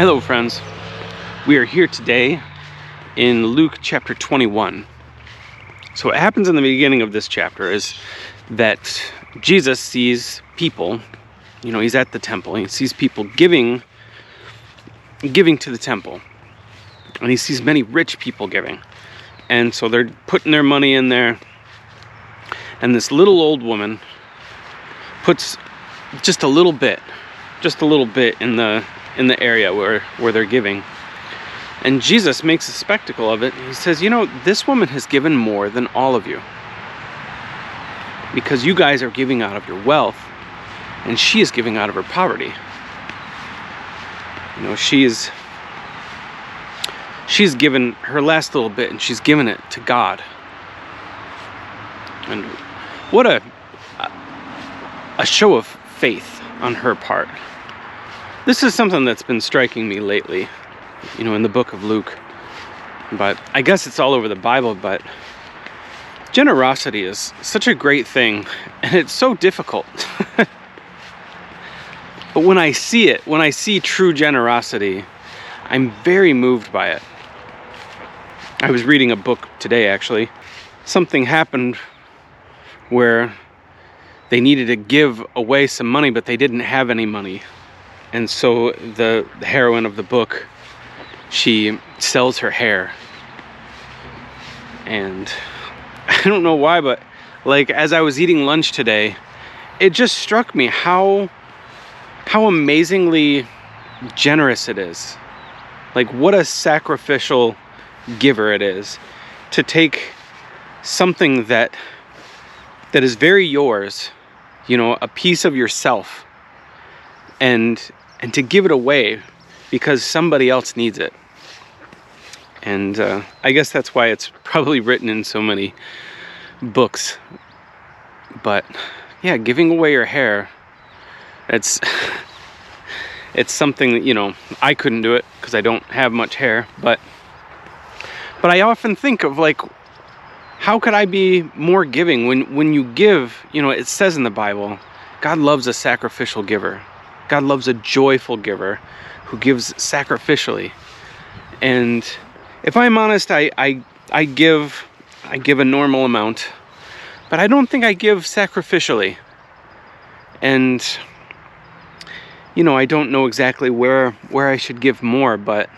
Hello friends, we are here today in Luke chapter 21. So what happens in the beginning of this chapter is that Jesus sees people, he's at the temple, he sees people giving to the temple, and he sees many rich people giving. And so they're putting their money in there, and this little old woman puts just a little bit in the area where they're giving. And Jesus makes a spectacle of it. He says, this woman has given more than all of you, because you guys are giving out of your wealth, and she is giving out of her poverty. She's given her last little bit, and she's given it to God. And what a show of faith on her part. This is something that's been striking me lately, in the book of Luke. But I guess it's all over the Bible, but generosity is such a great thing, and it's so difficult. But when I see true generosity, I'm very moved by it. I was reading a book today, actually. Something happened where they needed to give away some money, but they didn't have any money. And so the heroine of the book, she sells her hair. And I don't know why, but as I was eating lunch today, it just struck me how amazingly generous it is. What a sacrificial giver it is to take something that is very yours, a piece of yourself, and to give it away because somebody else needs it. And I guess that's why it's probably written in so many books. But yeah, giving away your hair, it's something that, I couldn't do it because I don't have much hair, but I often think of how could I be more giving? When you give, it says in the Bible, God loves a sacrificial giver. God loves a joyful giver who gives sacrificially. And if I'm honest, I give a normal amount, but I don't think I give sacrificially. And I don't know exactly where I should give more, but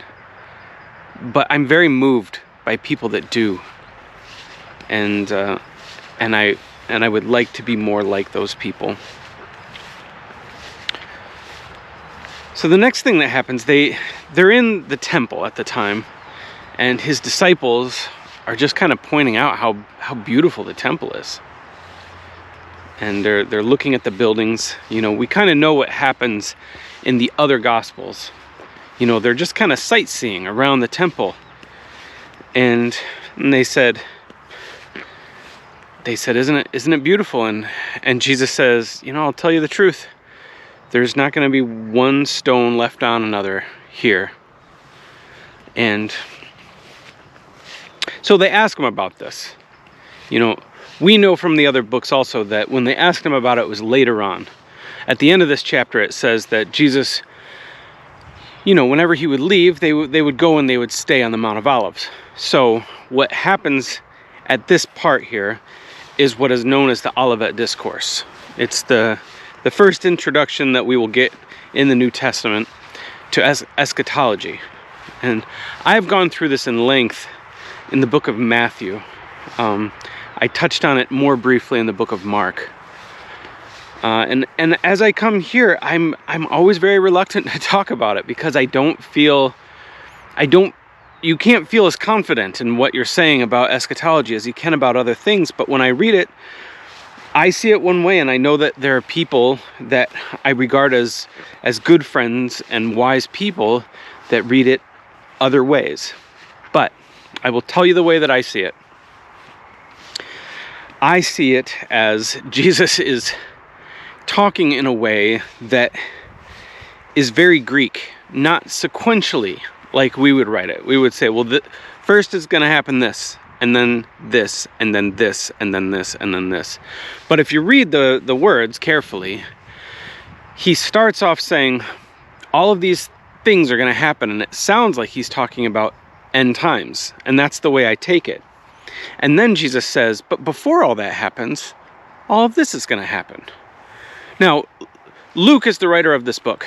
I'm very moved by people that do. And I would like to be more like those people. So the next thing that happens, they're in the temple at the time, and his disciples are just kind of pointing out how beautiful the temple is. And they're looking at the buildings. We kind of know what happens in the other gospels. They're just kind of sightseeing around the temple. And they said, isn't it beautiful? And Jesus says, I'll tell you the truth. There's not going to be one stone left on another here. And so they ask him about this. We know from the other books also that when they asked him about it, it was later on. At the end of this chapter, it says that Jesus, whenever he would leave, they would go and they would stay on the Mount of Olives. So what happens at this part here is what is known as the Olivet Discourse. It's the first introduction that we will get in the New Testament to eschatology. And I have gone through this in length in the book of Matthew. I touched on it more briefly in the book of Mark. And as I come here, I'm always very reluctant to talk about it because you can't feel as confident in what you're saying about eschatology as you can about other things. But when I read it, I see it one way, and I know that there are people that I regard as good friends and wise people that read it other ways. But I will tell you the way that I see it. I see it as Jesus is talking in a way that is very Greek, not sequentially like we would write it. We would say, well, first is going to happen this, and then this, and then this, and then this, and then this. But if you read the words carefully, he starts off saying all of these things are going to happen, and it sounds like he's talking about end times, and that's the way I take it. And then Jesus says, but before all that happens, all of this is going to happen. Now, Luke is the writer of this book.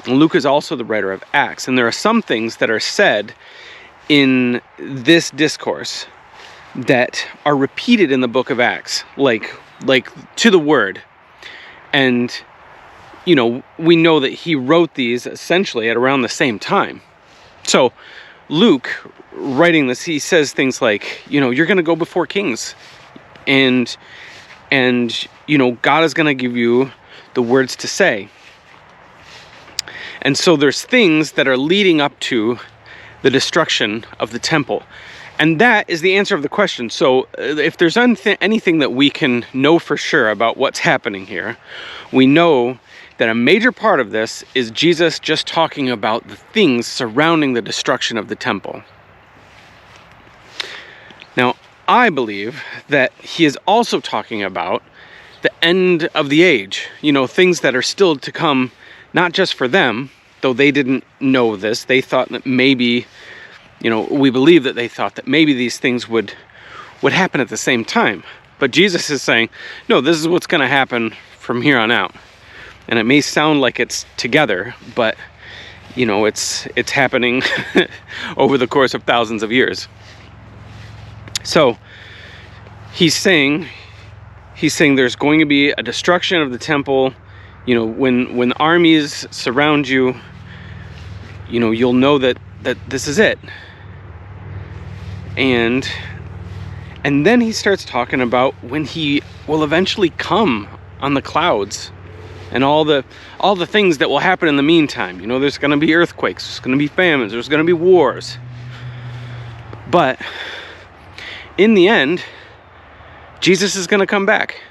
And Luke is also the writer of Acts. And there are some things that are said in this discourse that are repeated in the book of Acts, like to the word. And, you know, we know that he wrote these essentially at around the same time. So Luke, writing this, he says things like, you know, you're going to go before kings. And you know, God is going to give you the words to say. And so there's things that are leading up to the destruction of the temple. And that is the answer of the question. So if there's anything that we can know for sure about what's happening here, we know that a major part of this is Jesus just talking about the things surrounding the destruction of the temple. Now, I believe that he is also talking about the end of the age, you know, things that are still to come, not just for them, though they didn't know this. They thought that maybe, you know, we believe that they thought that maybe these things would happen at the same time. But Jesus is saying, no, this is what's going to happen from here on out. And it may sound like it's together, but, you know, it's happening over the course of thousands of years. So he's saying there's going to be a destruction of the temple. You know, when armies surround you, you know, you'll know that this is it. And then he starts talking about when he will eventually come on the clouds and all the things that will happen in the meantime. You know, there's going to be earthquakes, there's going to be famines, there's going to be wars. But in the end, Jesus is going to come back,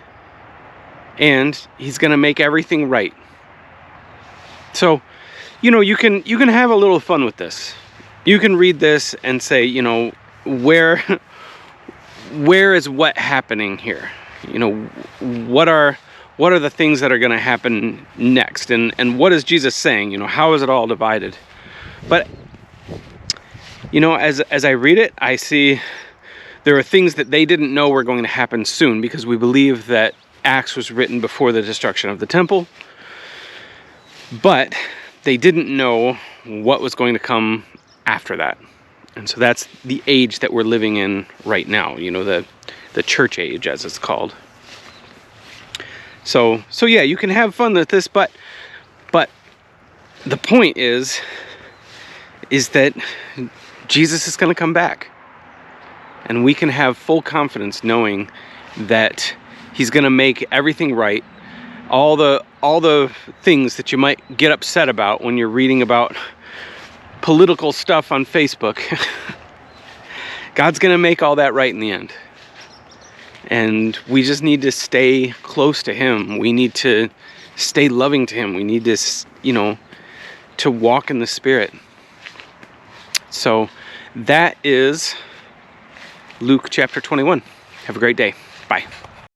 and he's going to make everything right. So, you know, you can have a little fun with this. You can read this and say, you know, where is what happening here? You know, what are the things that are going to happen next, and what is Jesus saying? You know, how is it all divided? But, you know, as I read it, I see there are things that they didn't know were going to happen soon, because we believe that Acts was written before the destruction of the temple. But they didn't know what was going to come after that. And so that's the age that we're living in right now, you know, the church age, as it's called. So yeah, you can have fun with this, but the point is that Jesus is going to come back. And we can have full confidence knowing that he's going to make everything right. All the things that you might get upset about when you're reading about political stuff on Facebook, God's going to make all that right in the end. And we just need to stay close to him. We need to stay loving to him. We need to, you know, to walk in the Spirit. So that is Luke chapter 21. Have a great day. Bye.